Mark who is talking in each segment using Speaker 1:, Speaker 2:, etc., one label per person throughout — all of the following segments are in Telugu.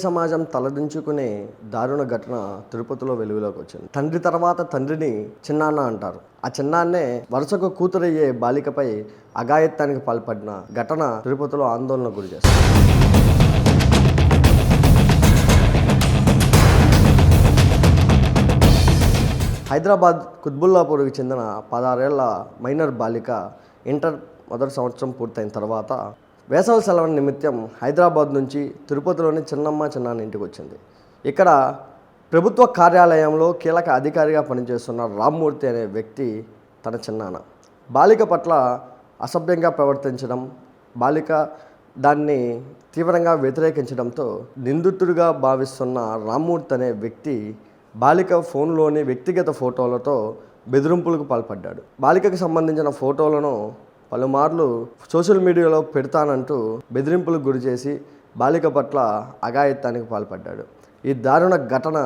Speaker 1: సమాజం తలదించుకునే దారుణ ఘటన తిరుపతిలో వెలుగులోకి వచ్చింది. తండ్రి తర్వాత తండ్రిని చిన్నాన్న అంటారు. ఆ చిన్నాన్నే వరుసకు కూతురయ్యే బాలికపై అఘాయిత్యానికి పాల్పడిన ఘటన తిరుపతిలో ఆందోళనకు గురి చేస్తుంది. హైదరాబాద్ కుత్బుల్లాపూర్కి చెందిన 16 ఏళ్ల మైనర్ బాలిక ఇంటర్ మొదటి సంవత్సరం పూర్తయిన తర్వాత వేసవి సెలవు నిమిత్తం హైదరాబాద్ నుంచి తిరుపతిలోని చిన్నాన్న ఇంటికి వచ్చింది. ఇక్కడ ప్రభుత్వ కార్యాలయంలో కీలక అధికారిగా పనిచేస్తున్న రామ్మూర్తి అనే వ్యక్తి తన చిన్నాన్న బాలిక పట్ల అసభ్యంగా ప్రవర్తించడం, బాలిక దాన్ని తీవ్రంగా వ్యతిరేకించడంతో నిందితుడిగా భావిస్తున్న రామ్మూర్తి అనే వ్యక్తి బాలిక ఫోన్లోని వ్యక్తిగత ఫోటోలతో బెదిరింపులకు పాల్పడ్డాడు. బాలికకు సంబంధించిన ఫోటోలను పలుమార్లు సోషల్ మీడియాలో పెడతానంటూ బెదిరింపులకు గురి చేసి బాలిక పట్ల అఘాయిత్యానికి పాల్పడ్డాడు. ఈ దారుణ ఘటన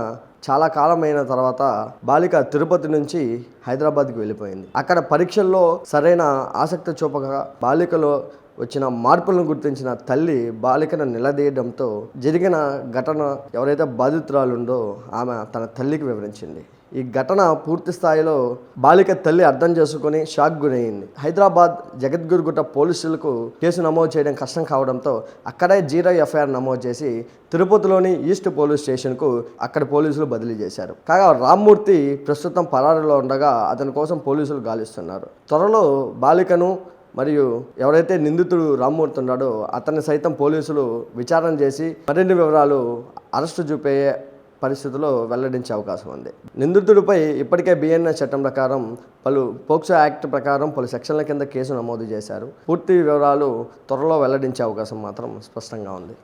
Speaker 1: చాలా కాలమైన తర్వాత బాలిక తిరుపతి నుంచి హైదరాబాద్కి వెళ్ళిపోయింది. అక్కడ పరీక్షల్లో సరైన ఆసక్తి చూపక బాలికలో వచ్చిన మార్పులను గుర్తించిన తల్లి బాలికను నిలదీయడంతో జరిగిన ఘటన ఎవరైతే బాధితురాలుందో ఆమె తన తల్లికి వివరించింది. ఈ ఘటన పూర్తి స్థాయిలో బాలిక తల్లి అర్థం చేసుకుని షాక్ గురయ్యింది. హైదరాబాద్ జగద్గురుగుట్ట పోలీసులకు కేసు నమోదు చేయడం కష్టం కావడంతో అక్కడే 0 ఎఫ్ఐఆర్ నమోదు చేసి తిరుపతిలోని ఈస్ట్ పోలీస్ స్టేషన్కు అక్కడి పోలీసులు బదిలీ చేశారు. కాగా రామ్మూర్తి ప్రస్తుతం పరారీలో ఉండగా అతని కోసం పోలీసులు గాలిస్తున్నారు. త్వరలో బాలికను మరియు ఎవరైతే నిందితుడు రామ్మూర్తి ఉన్నాడో అతన్ని సైతం పోలీసులు విచారణ చేసి మరిన్ని వివరాలు అరెస్టు చూపే పరిస్థితుల్లో వెల్లడించే అవకాశం ఉంది. నిందితుడిపై ఇప్పటికే బిఎన్ఎస్ చట్టం ప్రకారం పోక్సో యాక్ట్ ప్రకారం పలు సెక్షన్ల కింద కేసు నమోదు చేశారు. పూర్తి వివరాలు త్వరలో వెల్లడించే అవకాశం మాత్రం స్పష్టంగా ఉంది.